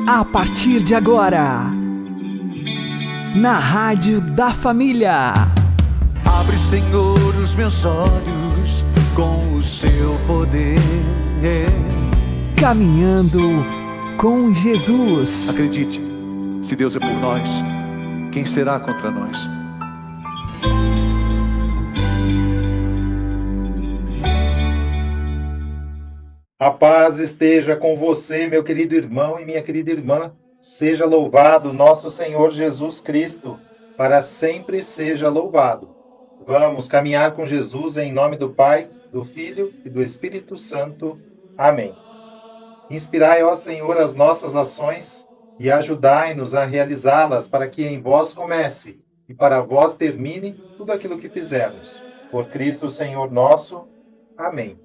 A partir de agora, na Rádio da Família. Abre, Senhor, os meus olhos com o seu poder. Caminhando com Jesus. Acredite, se Deus é por nós, quem será contra nós? A paz esteja com você, meu querido irmão e minha querida irmã. Seja louvado nosso Senhor Jesus Cristo, para sempre seja louvado. Vamos caminhar com Jesus em nome do Pai, do Filho e do Espírito Santo. Amém. Inspirai, ó Senhor, as nossas ações e ajudai-nos a realizá-las, para que em vós comece e para vós termine tudo aquilo que fizermos. Por Cristo Senhor nosso. Amém.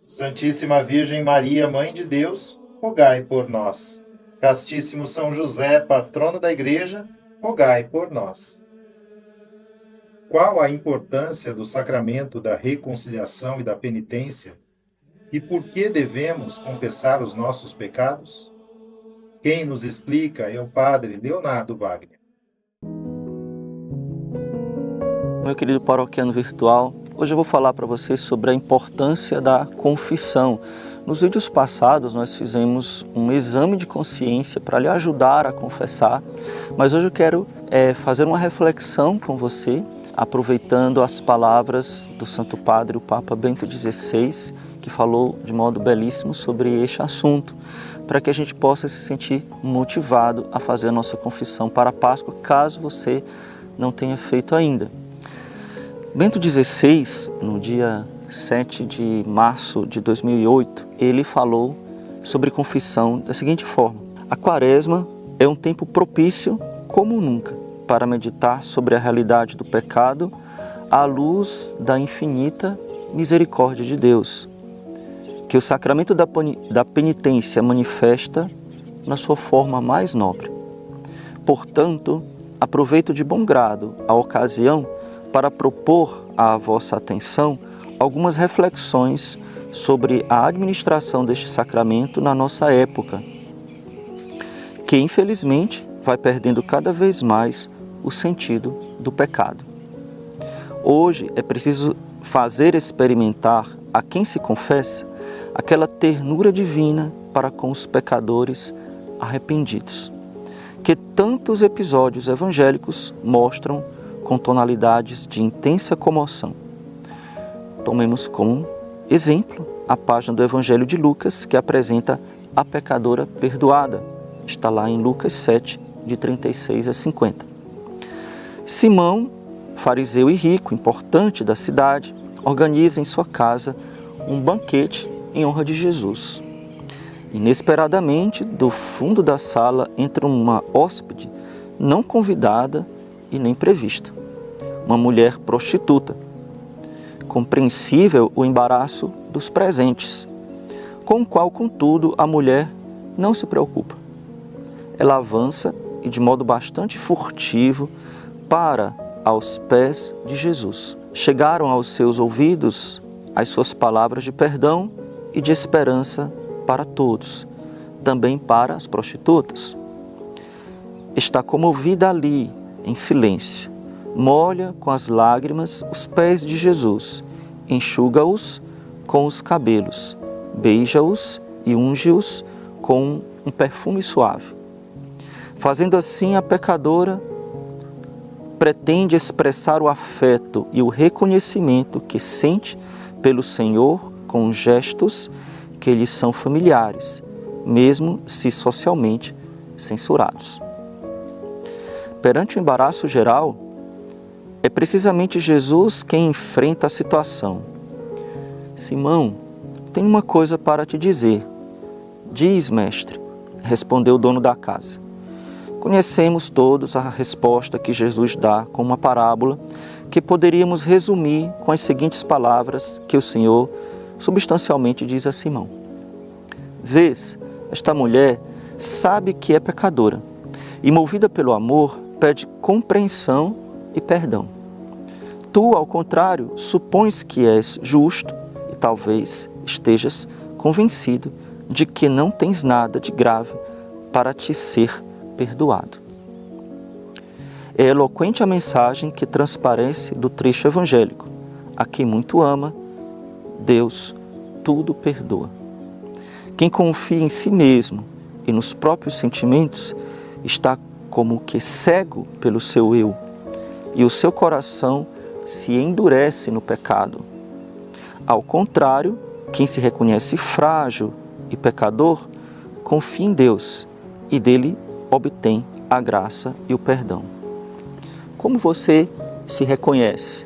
Santíssima Virgem Maria, Mãe de Deus, rogai por nós. Castíssimo São José, patrono da Igreja, rogai por nós. Qual a importância do sacramento da reconciliação e da penitência? E por que devemos confessar os nossos pecados? Quem nos explica é o Padre Leonardo Wagner. Meu querido paroquiano virtual, hoje eu vou falar para vocês sobre a importância da confissão. Nos vídeos passados nós fizemos um exame de consciência para lhe ajudar a confessar, mas hoje eu quero fazer uma reflexão com você, aproveitando as palavras do Santo Padre, o Papa Bento XVI, que falou de modo belíssimo sobre este assunto, para que a gente possa se sentir motivado a fazer a nossa confissão para a Páscoa, caso você não tenha feito ainda. Bento XVI, no dia 7 de março de 2008, ele falou sobre confissão da seguinte forma: a Quaresma é um tempo propício, como nunca, para meditar sobre a realidade do pecado à luz da infinita misericórdia de Deus, que o sacramento da penitência manifesta na sua forma mais nobre. Portanto, aproveito de bom grado a ocasião para propor à vossa atenção algumas reflexões sobre a administração deste sacramento na nossa época, que infelizmente vai perdendo cada vez mais o sentido do pecado. Hoje é preciso fazer experimentar a quem se confessa aquela ternura divina para com os pecadores arrependidos, que tantos episódios evangélicos mostram com tonalidades de intensa comoção. Tomemos como exemplo a página do Evangelho de Lucas, que apresenta a pecadora perdoada. Está lá em Lucas 7, de 36 a 50. Simão, fariseu e rico, importante da cidade, organiza em sua casa um banquete em honra de Jesus. Inesperadamente, do fundo da sala entra uma hóspede não convidada e nem prevista, uma mulher prostituta. Compreensível o embaraço dos presentes, com o qual, contudo, a mulher não se preocupa. Ela avança e, de modo bastante furtivo, para aos pés de Jesus. Chegaram aos seus ouvidos as suas palavras de perdão e de esperança para todos, também para as prostitutas. Está comovida ali, em silêncio, molha com as lágrimas os pés de Jesus, enxuga-os com os cabelos, beija-os e unge-os com um perfume suave. Fazendo assim, a pecadora pretende expressar o afeto e o reconhecimento que sente pelo Senhor com gestos que lhes são familiares, mesmo se socialmente censurados. Perante o embaraço geral, é precisamente Jesus quem enfrenta a situação. Simão, tenho uma coisa para te dizer. Diz, mestre, respondeu o dono da casa. Conhecemos todos a resposta que Jesus dá com uma parábola que poderíamos resumir com as seguintes palavras que o Senhor substancialmente diz a Simão. Vês, esta mulher sabe que é pecadora e, movida pelo amor, pede compreensão e perdão. Tu, ao contrário, supões que és justo e talvez estejas convencido de que não tens nada de grave para te ser perdoado. É eloquente a mensagem que transparece do trecho evangélico. A quem muito ama, Deus tudo perdoa. Quem confia em si mesmo e nos próprios sentimentos está como que cego pelo seu eu, e o seu coração se endurece no pecado. Ao contrário, quem se reconhece frágil e pecador, confia em Deus e dele obtém a graça e o perdão. Como você se reconhece?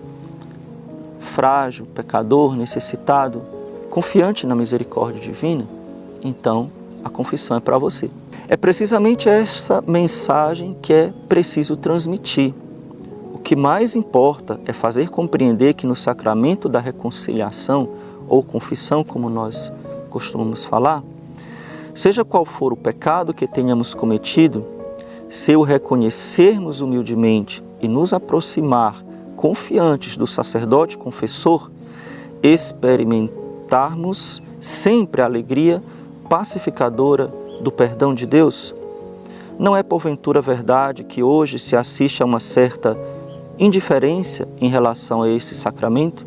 Frágil, pecador, necessitado, confiante na misericórdia divina? Então, a confissão é para você. É precisamente essa mensagem que é preciso transmitir. O que mais importa é fazer compreender que no sacramento da reconciliação, ou confissão, como nós costumamos falar, seja qual for o pecado que tenhamos cometido, se o reconhecermos humildemente e nos aproximar confiantes do sacerdote confessor, experimentarmos sempre a alegria pacificadora do perdão de Deus? Não é porventura verdade que hoje se assiste a uma certa indiferença em relação a esse sacramento?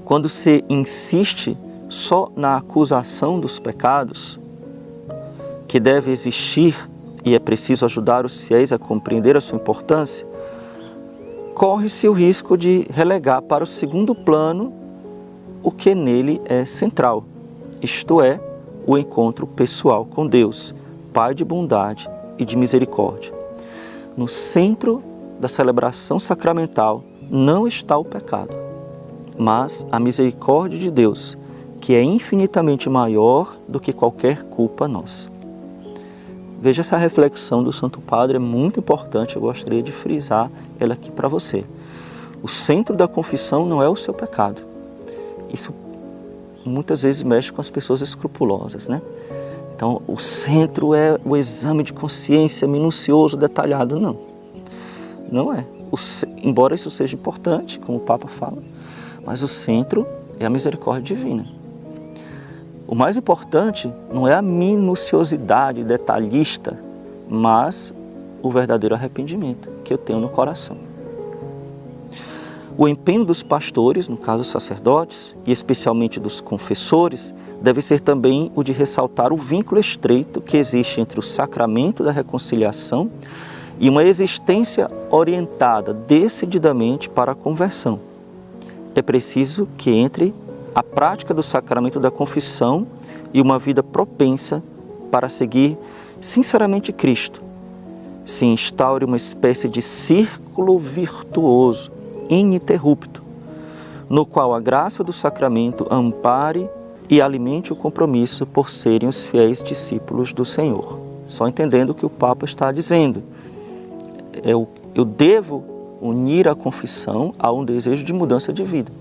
Quando se insiste só na acusação dos pecados, que deve existir e é preciso ajudar os fiéis a compreender a sua importância, corre-se o risco de relegar para o segundo plano o que nele é central, isto é, o encontro pessoal com Deus, Pai de bondade e de misericórdia. No centro da celebração sacramental não está o pecado, mas a misericórdia de Deus, que é infinitamente maior do que qualquer culpa nossa. Veja, essa reflexão do Santo Padre é muito importante, eu gostaria de frisar ela aqui para você. O centro da confissão não é o seu pecado. Isso muitas vezes mexe com as pessoas escrupulosas, né? Então, o centro é o exame de consciência minucioso, detalhado. Não, não é. Embora isso seja importante, como o Papa fala, mas o centro é a misericórdia divina. O mais importante não é a minuciosidade detalhista, mas o verdadeiro arrependimento que eu tenho no coração. O empenho dos pastores, no caso sacerdotes, e especialmente dos confessores, deve ser também o de ressaltar o vínculo estreito que existe entre o sacramento da reconciliação e uma existência orientada decididamente para a conversão. É preciso que entre a prática do sacramento da confissão e uma vida propensa para seguir sinceramente Cristo, se instaure uma espécie de círculo virtuoso, ininterrupto, no qual a graça do sacramento ampare e alimente o compromisso por serem os fiéis discípulos do Senhor. Só entendendo o que o Papa está dizendo. Eu devo unir a confissão a um desejo de mudança de vida,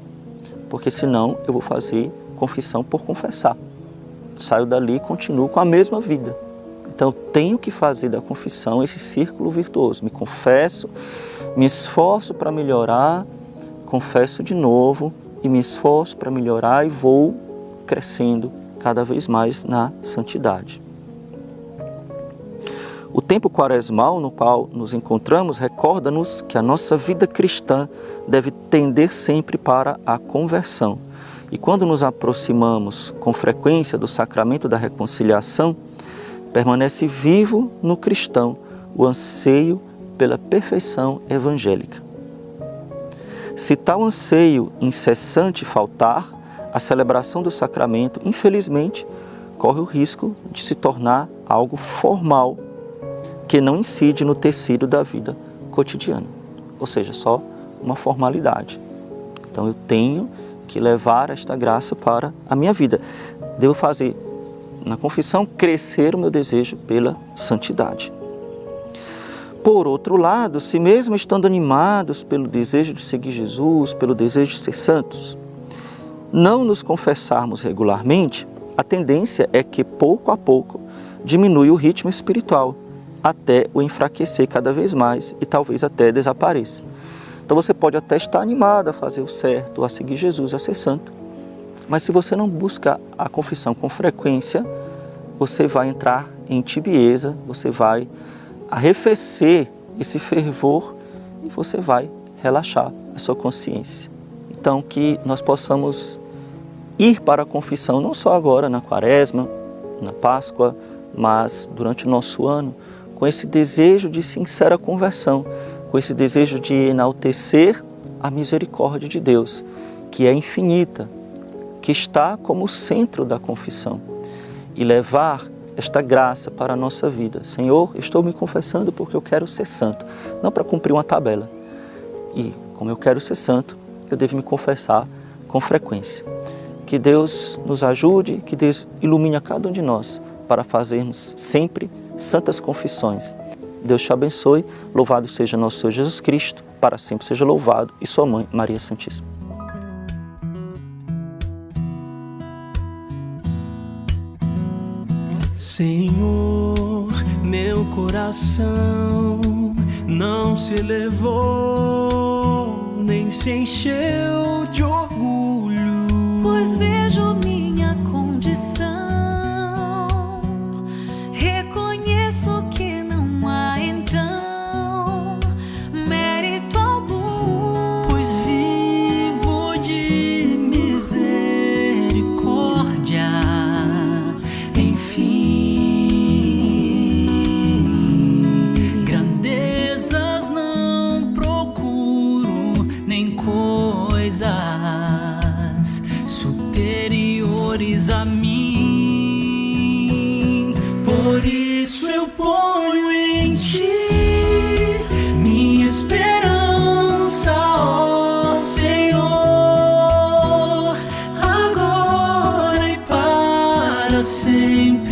porque senão eu vou fazer confissão por confessar. Saio dali e continuo com a mesma vida. Então, eu tenho que fazer da confissão esse círculo virtuoso. Me confesso, me esforço para melhorar, confesso de novo e me esforço para melhorar e vou crescendo cada vez mais na santidade. O tempo quaresmal no qual nos encontramos recorda-nos que a nossa vida cristã deve tender sempre para a conversão. E quando nos aproximamos com frequência do sacramento da reconciliação, permanece vivo no cristão o anseio pela perfeição evangélica. Se tal anseio incessante faltar, a celebração do sacramento, infelizmente, corre o risco de se tornar algo formal, que não incide no tecido da vida cotidiana, ou seja, só uma formalidade. Então eu tenho que levar esta graça para a minha vida. Devo fazer, na confissão, crescer o meu desejo pela santidade. Por outro lado, se mesmo estando animados pelo desejo de seguir Jesus, pelo desejo de ser santos, não nos confessarmos regularmente, a tendência é que pouco a pouco diminui o ritmo espiritual, até o enfraquecer cada vez mais e talvez até desapareça. Então você pode até estar animado a fazer o certo, a seguir Jesus, a ser santo, mas se você não busca a confissão com frequência, você vai entrar em tibieza, você vai arrefecer esse fervor e você vai relaxar a sua consciência. Então, que nós possamos ir para a confissão, não só agora na Quaresma, na Páscoa, mas durante o nosso ano, com esse desejo de sincera conversão, com esse desejo de enaltecer a misericórdia de Deus, que é infinita, que está como centro da confissão, e levar esta graça para a nossa vida. Senhor, estou me confessando porque eu quero ser santo, não para cumprir uma tabela. E como eu quero ser santo, eu devo me confessar com frequência. Que Deus nos ajude, que Deus ilumine a cada um de nós para fazermos sempre santas confissões. Deus te abençoe, louvado seja nosso Senhor Jesus Cristo, para sempre seja louvado, e sua mãe, Maria Santíssima. Senhor, meu coração não se elevou, nem se encheu de orgulho, pois vejo minha condição, reconheço que não há então mérito algum, pois vivo de misericórdia, enfim. Grandezas não procuro, nem coisas superiores a mim. Por isso eu ponho em ti minha esperança, ó Senhor, agora e para sempre.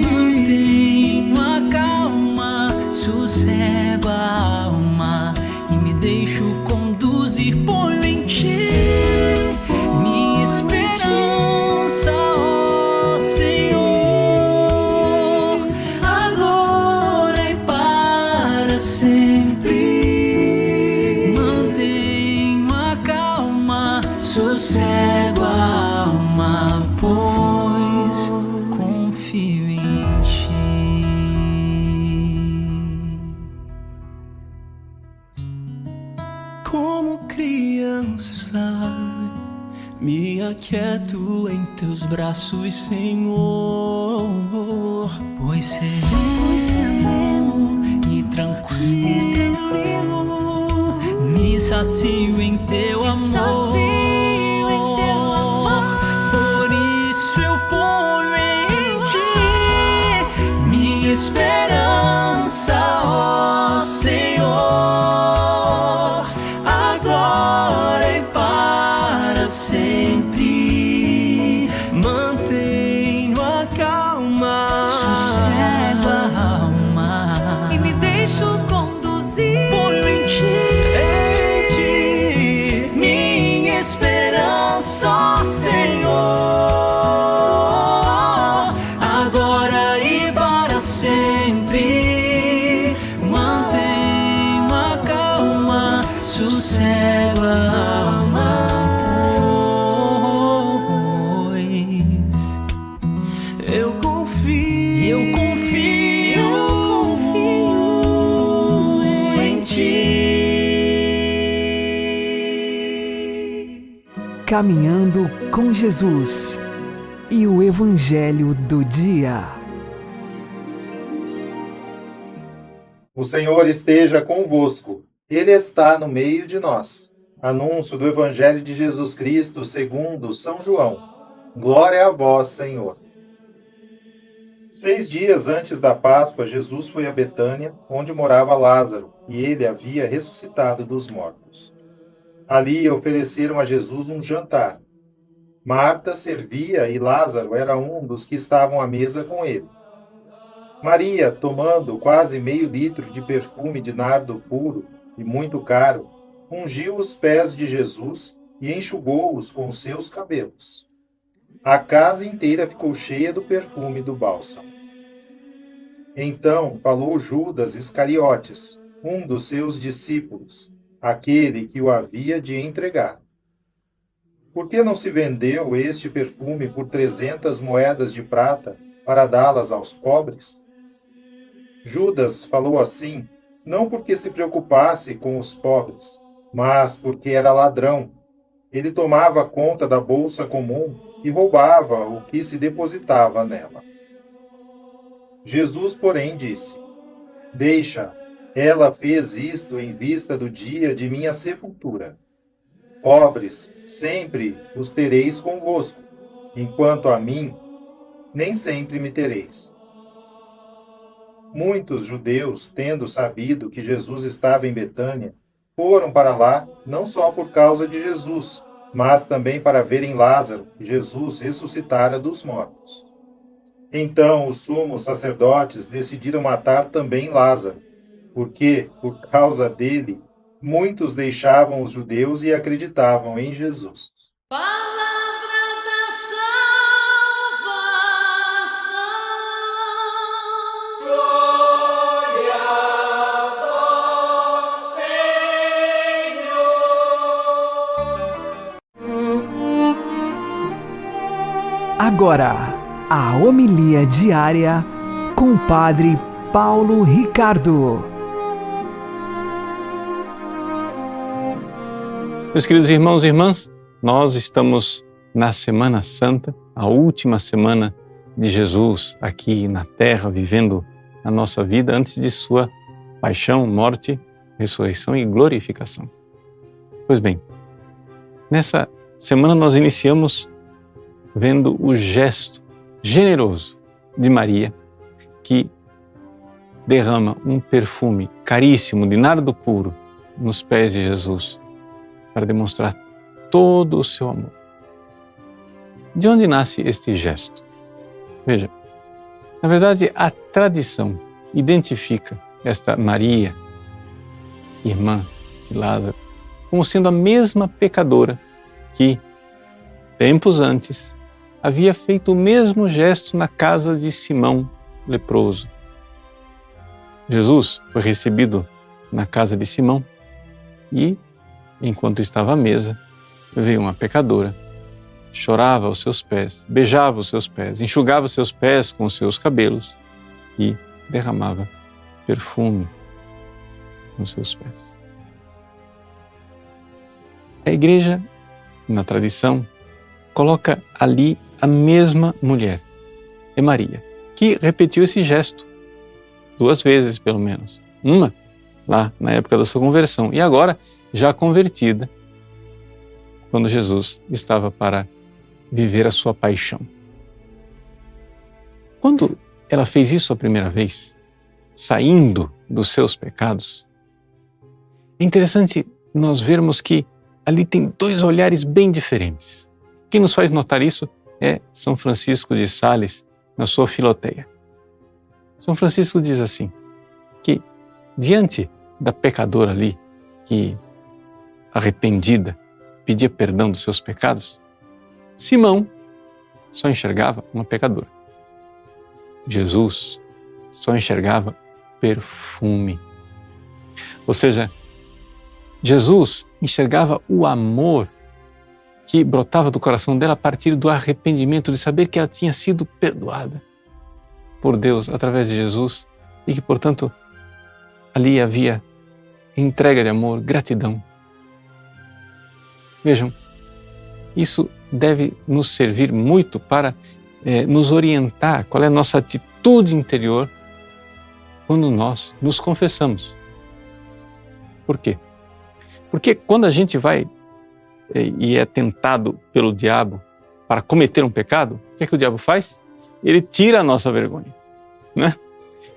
Mantenho a calma, sossego a alma e me deixo conduzir. Ponho em ti minha esperança, ó Senhor, agora e para sempre. Mantenho a calma, sossego a alma, pois confio em ti. Como criança, me aquieto em teus braços, Senhor, pois sereno e tranquilo, me sacio em teu amor. Por isso eu ponho em ti minha esperança, ó Senhor, agora e para sempre. Mantenho a calma, sossego a alma e me deixo conduzir. Ponho em ti minha esperança, ó Senhor, agora e para sempre. Mantenho a calma, sossego a alma, pois eu confio em ti. Caminhando com Jesus e o Evangelho do Dia. O Senhor esteja convosco, Ele está no meio de nós. Anúncio do Evangelho de Jesus Cristo segundo São João. Glória a vós, Senhor. 6 dias antes da Páscoa, Jesus foi a Betânia, onde morava Lázaro, e ele havia ressuscitado dos mortos. Ali ofereceram a Jesus um jantar. Marta servia e Lázaro era um dos que estavam à mesa com ele. Maria, tomando quase meio litro de perfume de nardo puro e muito caro, ungiu os pés de Jesus e enxugou-os com seus cabelos. A casa inteira ficou cheia do perfume do bálsamo. Então falou Judas Iscariotes, um dos seus discípulos, aquele que o havia de entregar. Por que não se vendeu este perfume por 300 moedas de prata para dá-las aos pobres? Judas falou assim, não porque se preocupasse com os pobres, mas porque era ladrão. Ele tomava conta da bolsa comum e roubava o que se depositava nela. Jesus, porém, disse: Deixa, ela fez isto em vista do dia de minha sepultura. Pobres, sempre os tereis convosco, enquanto a mim, nem sempre me tereis. Muitos judeus, tendo sabido que Jesus estava em Betânia, foram para lá não só por causa de Jesus, mas também para verem Lázaro, que Jesus ressuscitara dos mortos. Então os sumos sacerdotes decidiram matar também Lázaro, porque, por causa dele, muitos deixavam os judeus e acreditavam em Jesus. Palavra da salvação. Glória ao Senhor. Agora, a homilia diária com o Padre Paulo Ricardo. Meus queridos irmãos e irmãs, nós estamos na Semana Santa, a última semana de Jesus aqui na Terra, vivendo a nossa vida antes de sua paixão, morte, ressurreição e glorificação. Pois bem, nessa semana nós iniciamos vendo o gesto generoso de Maria, que derrama um perfume caríssimo de nardo puro nos pés de Jesus, para demonstrar todo o seu amor. De onde nasce este gesto? Veja, na verdade, a tradição identifica esta Maria, irmã de Lázaro, como sendo a mesma pecadora que, tempos antes, havia feito o mesmo gesto na casa de Simão, leproso. Jesus foi recebido na casa de Simão e, enquanto estava à mesa, veio uma pecadora, chorava aos seus pés, beijava os seus pés, enxugava os seus pés com os seus cabelos e derramava perfume nos seus pés. A Igreja, na tradição, coloca ali a mesma mulher, é Maria, que repetiu esse gesto 2 vezes, pelo menos. Uma lá na época da sua conversão e agora já convertida, quando Jesus estava para viver a sua paixão. Quando ela fez isso a primeira vez, saindo dos seus pecados, é interessante nós vermos que ali tem 2 olhares bem diferentes. Quem nos faz notar isso é São Francisco de Sales, na sua Filoteia. São Francisco diz assim, que diante da pecadora ali, que arrependida, pedia perdão dos seus pecados, Simão só enxergava uma pecadora. Jesus só enxergava perfume. Ou seja, Jesus enxergava o amor que brotava do coração dela a partir do arrependimento, de saber que ela tinha sido perdoada por Deus através de Jesus e que, portanto, ali havia entrega de amor, gratidão. Vejam, isso deve nos servir muito para nos orientar qual é a nossa atitude interior quando nós nos confessamos. Por quê? Porque quando a gente vai e é tentado pelo diabo para cometer um pecado, o que é que o diabo faz? Ele tira a nossa vergonha, né?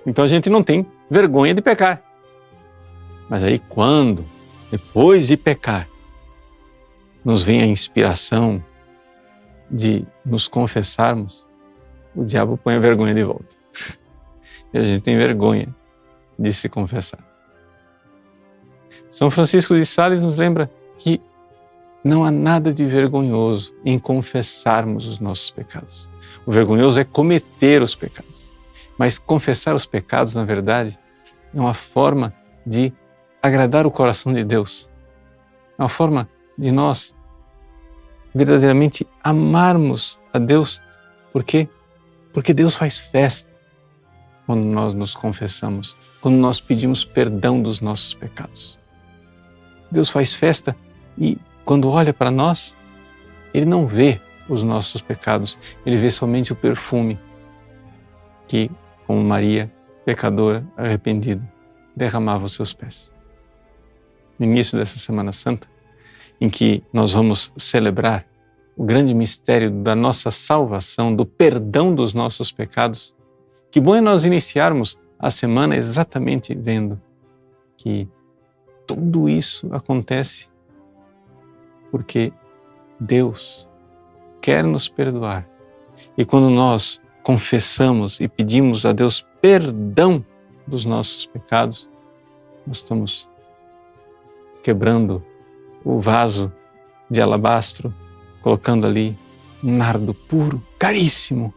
Então a gente não tem vergonha de pecar. Mas aí quando, depois de pecar, nos vem a inspiração de nos confessarmos, o diabo põe a vergonha de volta. E a gente tem vergonha de se confessar. São Francisco de Sales nos lembra que não há nada de vergonhoso em confessarmos os nossos pecados. O vergonhoso é cometer os pecados. Mas confessar os pecados, na verdade, é uma forma de agradar o coração de Deus. É uma forma de nós verdadeiramente amarmos a Deus. Por quê? Porque Deus faz festa quando nós nos confessamos, quando nós pedimos perdão dos nossos pecados. Deus faz festa e quando olha para nós, Ele não vê os nossos pecados, Ele vê somente o perfume que, como Maria, pecadora, arrependida, derramava aos seus pés. No início dessa Semana Santa, em que nós vamos celebrar o grande mistério da nossa salvação, do perdão dos nossos pecados, que bom é nós iniciarmos a semana exatamente vendo que tudo isso acontece porque Deus quer nos perdoar. E quando nós confessamos e pedimos a Deus perdão dos nossos pecados, nós estamos quebrando o vaso de alabastro, colocando ali um nardo puro, caríssimo,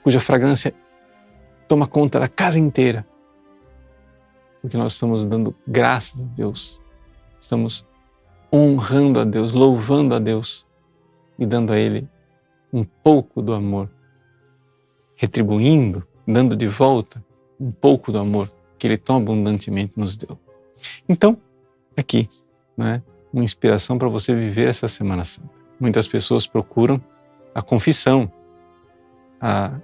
cuja fragrância toma conta da casa inteira. Porque nós estamos dando graças a Deus, estamos honrando a Deus, louvando a Deus e dando a Ele um pouco do amor, retribuindo, dando de volta um pouco do amor que Ele tão abundantemente nos deu. Então, aqui, né, uma inspiração para você viver essa Semana Santa. Muitas pessoas procuram a confissão.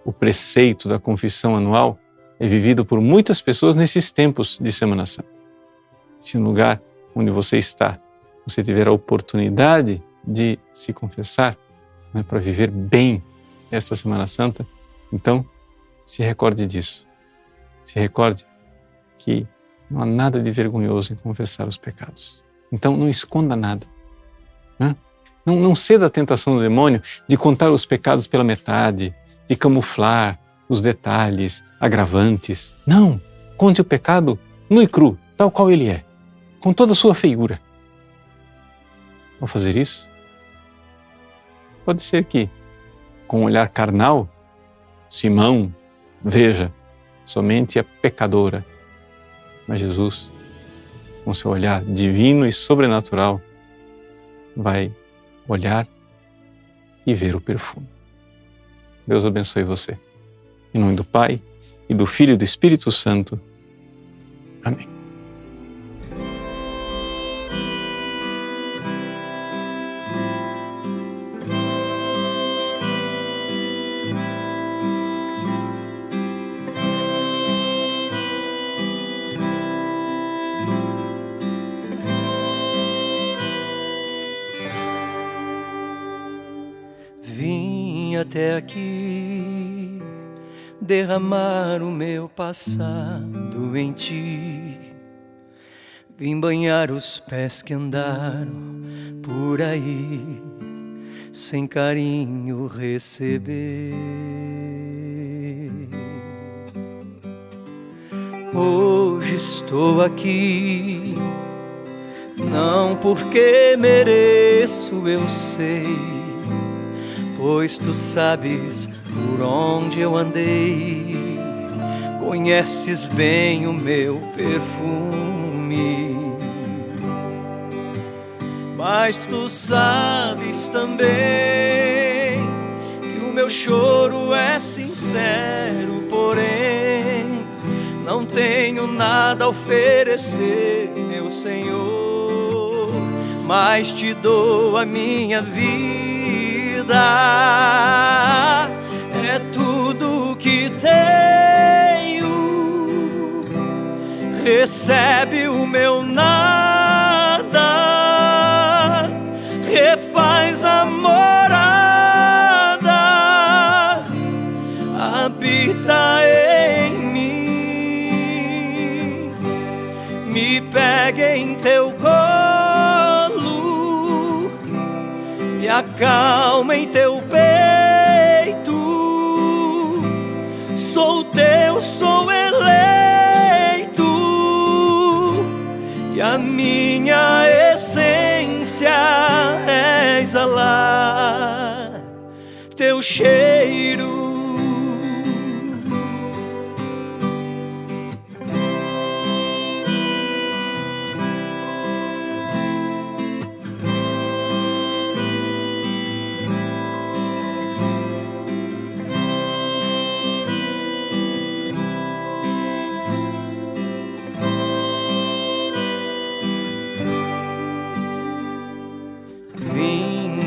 O preceito da confissão anual é vivido por muitas pessoas nesses tempos de Semana Santa. Se no lugar onde você está, você tiver a oportunidade de se confessar, né, para viver bem essa Semana Santa, então se recorde disso. Se recorde que não há nada de vergonhoso em confessar os pecados. Então não esconda nada. Né? Não ceda à tentação do demônio de contar os pecados pela metade, de camuflar os detalhes agravantes. Não! Conte o pecado nu e cru, tal qual ele é, com toda a sua feiura. Ao fazer isso, pode ser que, com um olhar carnal, Simão veja somente a pecadora, mas Jesus, com seu olhar divino e sobrenatural, vai olhar e ver o perfume. Deus abençoe você. Em nome do Pai, e do Filho e do Espírito Santo. Amém. Vim até aqui derramar o meu passado em ti. Vim banhar os pés que andaram por aí, sem carinho receber. Hoje estou aqui, não porque mereço, eu sei, pois tu sabes por onde eu andei, conheces bem o meu perfume. Mas tu sabes também que o meu choro é sincero, porém não tenho nada a oferecer, meu Senhor, mas te dou a minha vida. É tudo que tenho, recebe o meu nada, refaz a morada, habita em mim, me pega em teu colo, me acalma em teu peito. Sou teu, sou eleito, e a minha essência é exalar teu cheiro.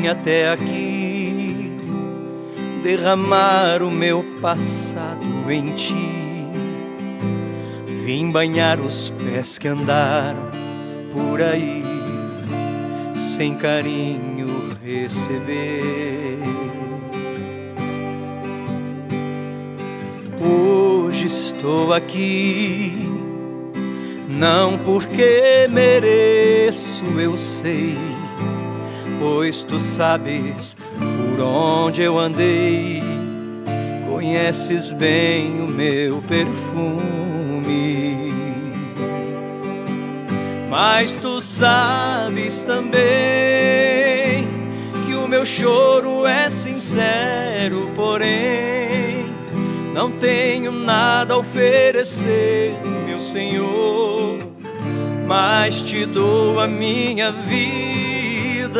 vim até aqui derramar o meu passado em ti. Vim banhar os pés que andaram por aí, sem carinho receber. Hoje estou aqui, não porque mereço, eu sei, pois tu sabes por onde eu andei, conheces bem o meu perfume. Mas tu sabes também que o meu choro é sincero, porém não tenho nada a oferecer, meu Senhor, mas te dou a minha vida.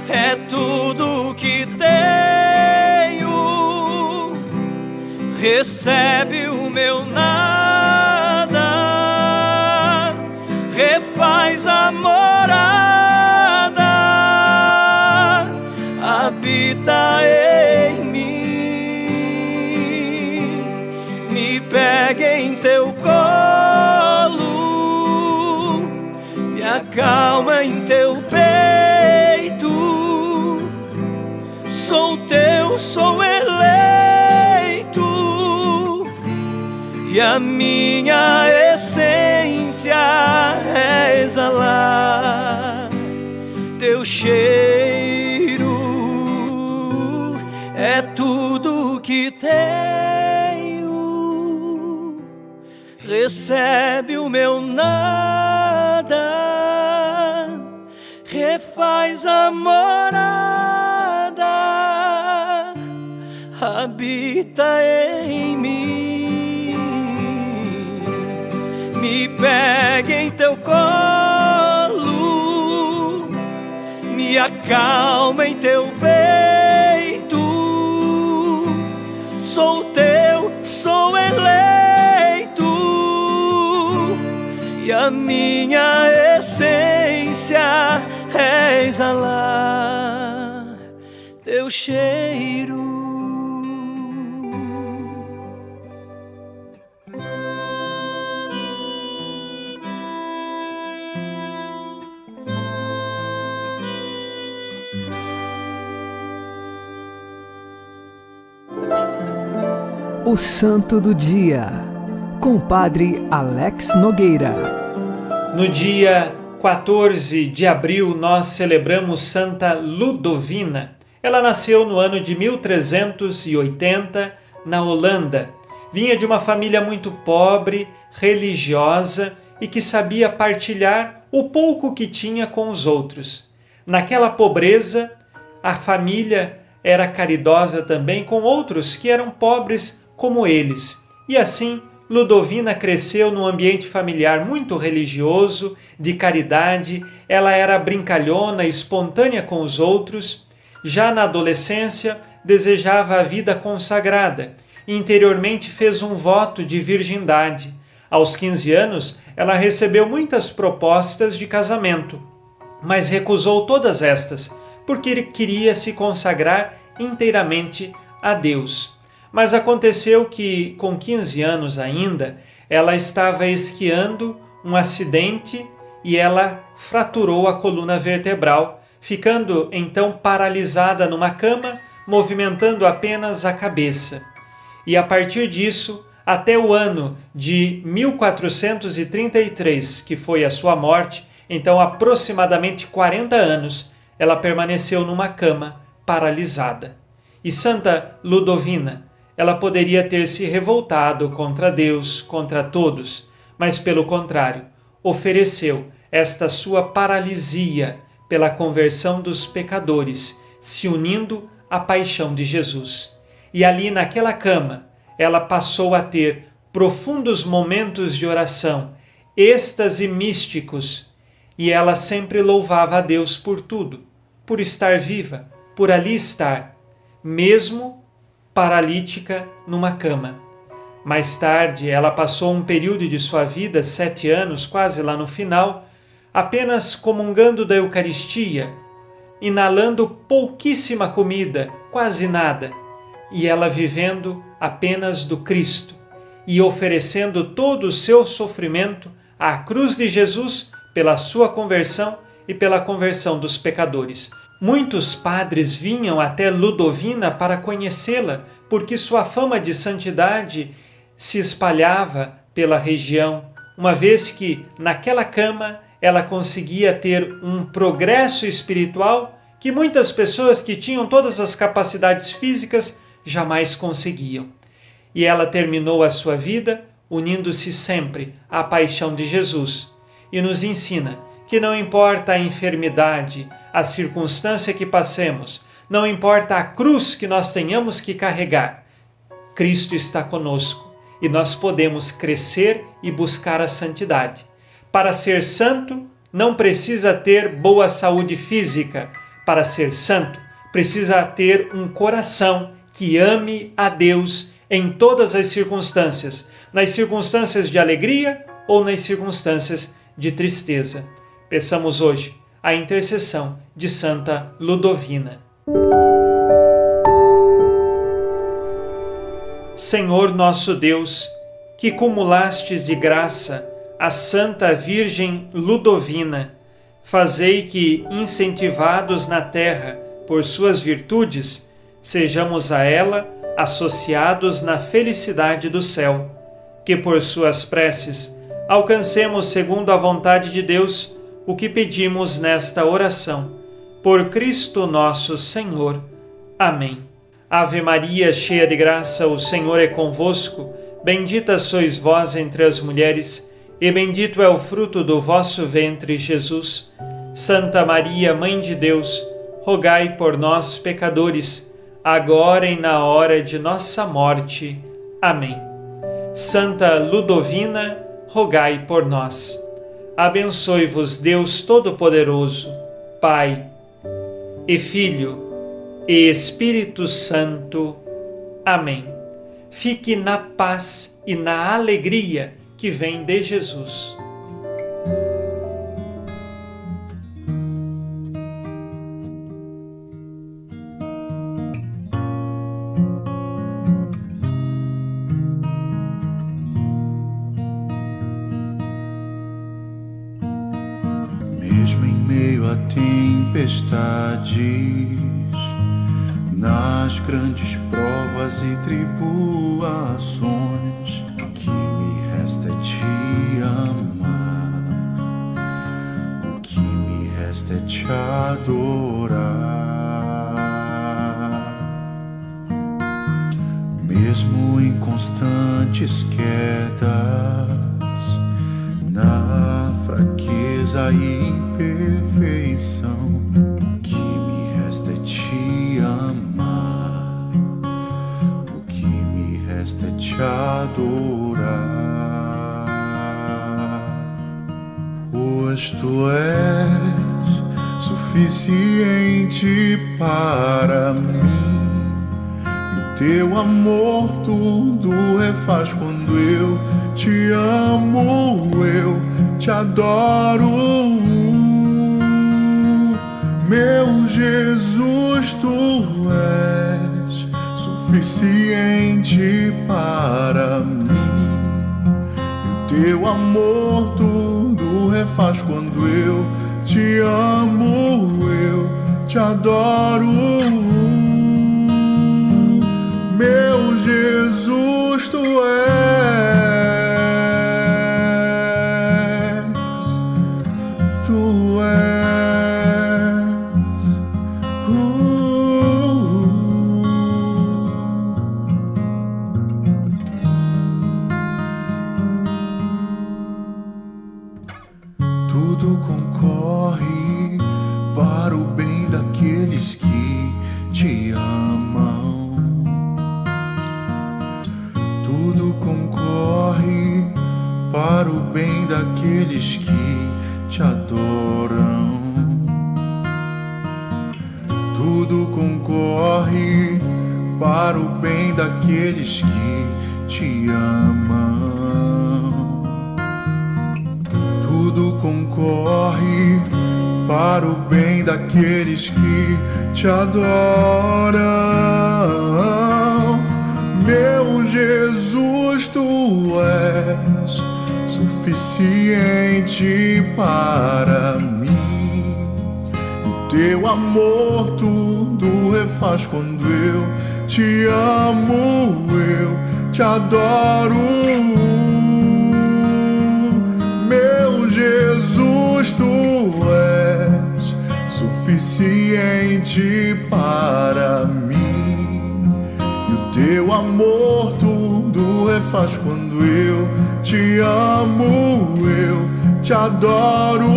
É tudo que tenho, recebe o meu nada, refaz a morada, habita em mim, me pega em teu colo, me acalma em teu peito. Sou teu, sou eleito, e a minha essência é exalar teu cheiro. É tudo que tenho, recebe o meu nada, refaz a morada, habita em mim, me pega em teu colo, me acalma em teu peito. Sou teu, sou eleito, e a minha essência é exalar teu cheiro. O Santo do Dia, com o Padre Alex Nogueira. No dia 14 de abril, nós celebramos Santa Ludovina. Ela nasceu no ano de 1380, na Holanda. Vinha de uma família muito pobre, religiosa e que sabia partilhar o pouco que tinha com os outros. Naquela pobreza, a família era caridosa também com outros que eram pobres como eles. E assim, Ludovina cresceu num ambiente familiar muito religioso, de caridade. Ela era brincalhona, espontânea com os outros. Já na adolescência, desejava a vida consagrada. Interiormente fez um voto de virgindade. Aos 15 anos, ela recebeu muitas propostas de casamento, mas recusou todas estas, porque queria se consagrar inteiramente a Deus. Mas aconteceu que, com 15 anos ainda, ela estava esquiando um acidente e ela fraturou a coluna vertebral, ficando então paralisada numa cama, movimentando apenas a cabeça. E a partir disso, até o ano de 1433, que foi a sua morte, então aproximadamente 40 anos, ela permaneceu numa cama paralisada. E Santa Ludovina, ela poderia ter se revoltado contra Deus, contra todos, mas pelo contrário, ofereceu esta sua paralisia pela conversão dos pecadores, se unindo à paixão de Jesus. E ali naquela cama, ela passou a ter profundos momentos de oração, êxtase místicos, e ela sempre louvava a Deus por tudo, por estar viva, por ali estar, mesmo paralítica numa cama. Mais tarde, ela passou um período de sua vida, 7 anos, quase lá no final, apenas comungando da Eucaristia, inalando pouquíssima comida, quase nada, e ela vivendo apenas do Cristo e oferecendo todo o seu sofrimento à cruz de Jesus pela sua conversão e pela conversão dos pecadores. Muitos padres vinham até Ludovina para conhecê-la, porque sua fama de santidade se espalhava pela região, uma vez que naquela cama ela conseguia ter um progresso espiritual que muitas pessoas que tinham todas as capacidades físicas jamais conseguiam. E ela terminou a sua vida unindo-se sempre à paixão de Jesus e nos ensina que não importa a enfermidade, a circunstância que passemos, não importa a cruz que nós tenhamos que carregar, Cristo está conosco e nós podemos crescer e buscar a santidade. Para ser santo, não precisa ter boa saúde física. Para ser santo, precisa ter um coração que ame a Deus em todas as circunstâncias, nas circunstâncias de alegria ou nas circunstâncias de tristeza. Peçamos hoje a intercessão de Santa Ludovina. Senhor nosso Deus, que cumulastes de graça a Santa Virgem Ludovina, fazei que, incentivados na terra por suas virtudes, sejamos a ela associados na felicidade do céu, que por suas preces alcancemos segundo a vontade de Deus o que pedimos nesta oração. Por Cristo nosso Senhor. Amém. Ave Maria, cheia de graça, o Senhor é convosco. Bendita sois vós entre as mulheres, e bendito é o fruto do vosso ventre, Jesus. Santa Maria, Mãe de Deus, rogai por nós, pecadores, agora e na hora de nossa morte. Amém. Santa Ludovina, rogai por nós. Abençoe-vos Deus Todo-Poderoso, Pai e Filho e Espírito Santo. Amém. Fique na paz e na alegria que vem de Jesus. Mesmo em meio a tempestades, nas grandes provas e tribulações, o que me resta é te amar, o que me resta é te adorar. Mesmo em constantes quedas, na fraqueza e imperfeição, o que me resta é te amar, o que me resta é te adorar. Pois tu és suficiente para mim, e o teu amor tudo refaz. Quando eu te amo, eu te adoro. Meu Jesus, tu és suficiente para mim, e o teu amor tudo refaz. Quando eu te amo, eu te adoro. Meu Jesus, tu Tudo concorre para o bem daqueles que te amam. Tudo concorre para o bem daqueles que te adoram. Tudo concorre para o bem daqueles que te amam. Tudo concorre para o bem daqueles que te adoram. Meu Jesus, tu és suficiente para mim. O teu amor tudo refaz quando eu te amo, eu te adoro. Meu Jesus, tu és suficiente para mim. E o teu amor tudo refaz quando eu te amo, eu te adoro.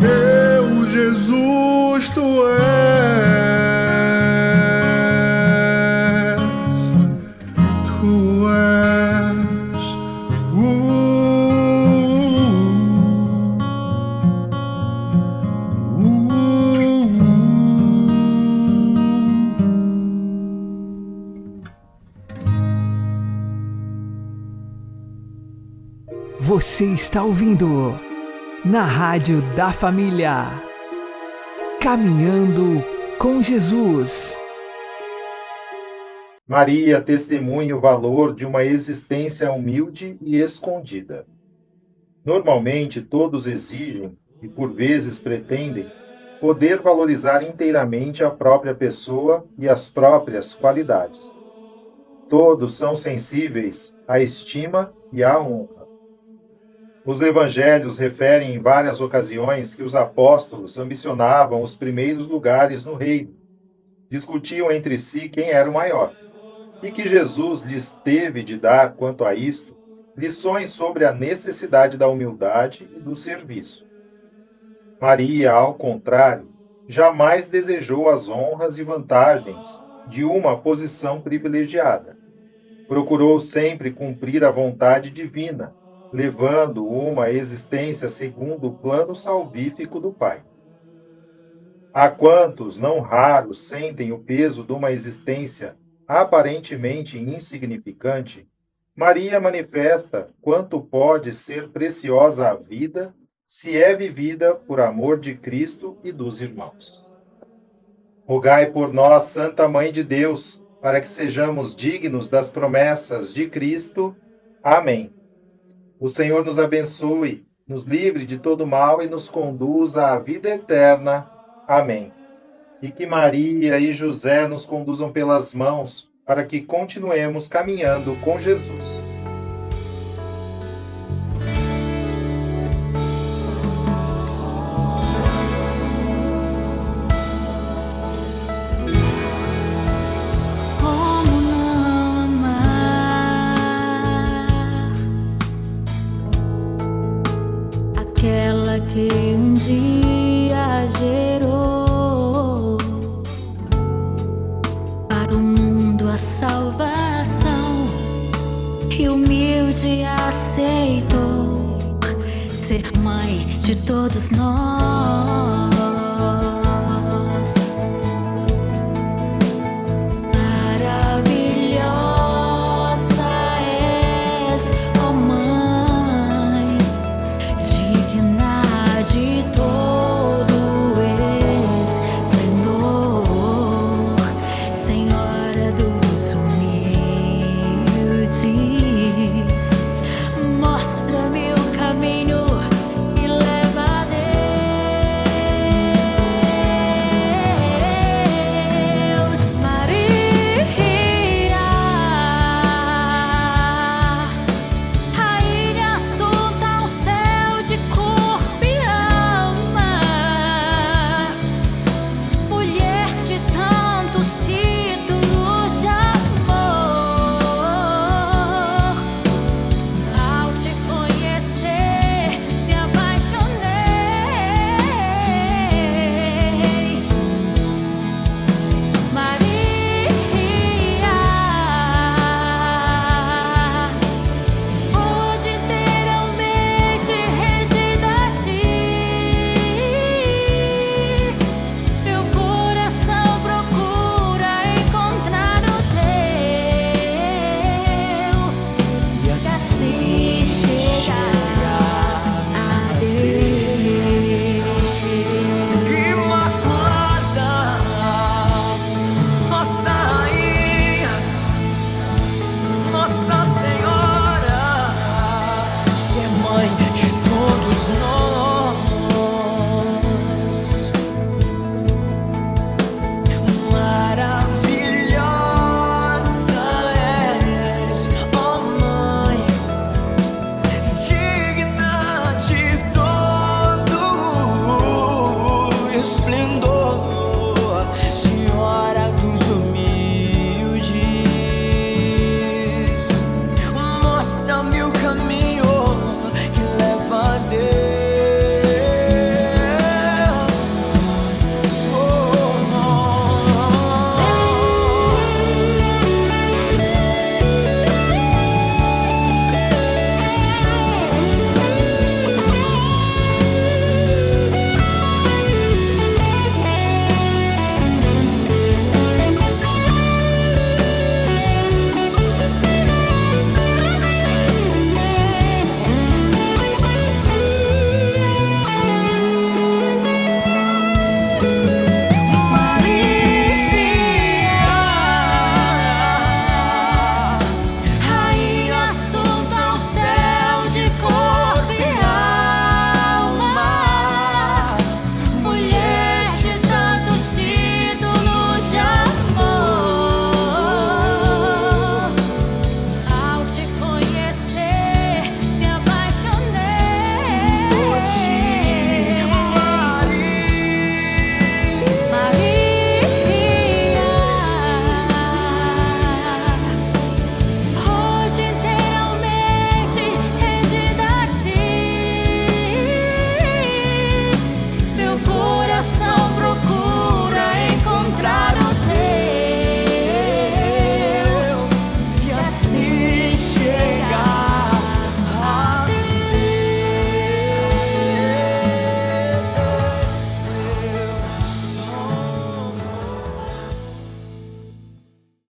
Meu Jesus, tu és, tu és, Você está ouvindo na Rádio da Família. Caminhando com Jesus. Maria testemunha o valor de uma existência humilde e escondida. Normalmente, todos exigem, e por vezes pretendem, poder valorizar inteiramente a própria pessoa e as próprias qualidades. Todos são sensíveis à estima e à honra. Os evangelhos referem em várias ocasiões que os apóstolos ambicionavam os primeiros lugares no reino, discutiam entre si quem era o maior, e que Jesus lhes teve de dar, quanto a isto, lições sobre a necessidade da humildade e do serviço. Maria, ao contrário, jamais desejou as honras e vantagens de uma posição privilegiada. Procurou sempre cumprir a vontade divina, levando uma existência segundo o plano salvífico do Pai. Há quantos, não raros, sentem o peso de uma existência aparentemente insignificante, Maria manifesta quanto pode ser preciosa a vida se é vivida por amor de Cristo e dos irmãos. Rogai por nós, Santa Mãe de Deus, para que sejamos dignos das promessas de Cristo. Amém. O Senhor nos abençoe, nos livre de todo mal e nos conduza à vida eterna. Amém. E que Maria e José nos conduzam pelas mãos para que continuemos caminhando com Jesus. Como não amar aquela que um dia gerou para o mundo a salvação e humilde aceitou ser mãe de todos nós.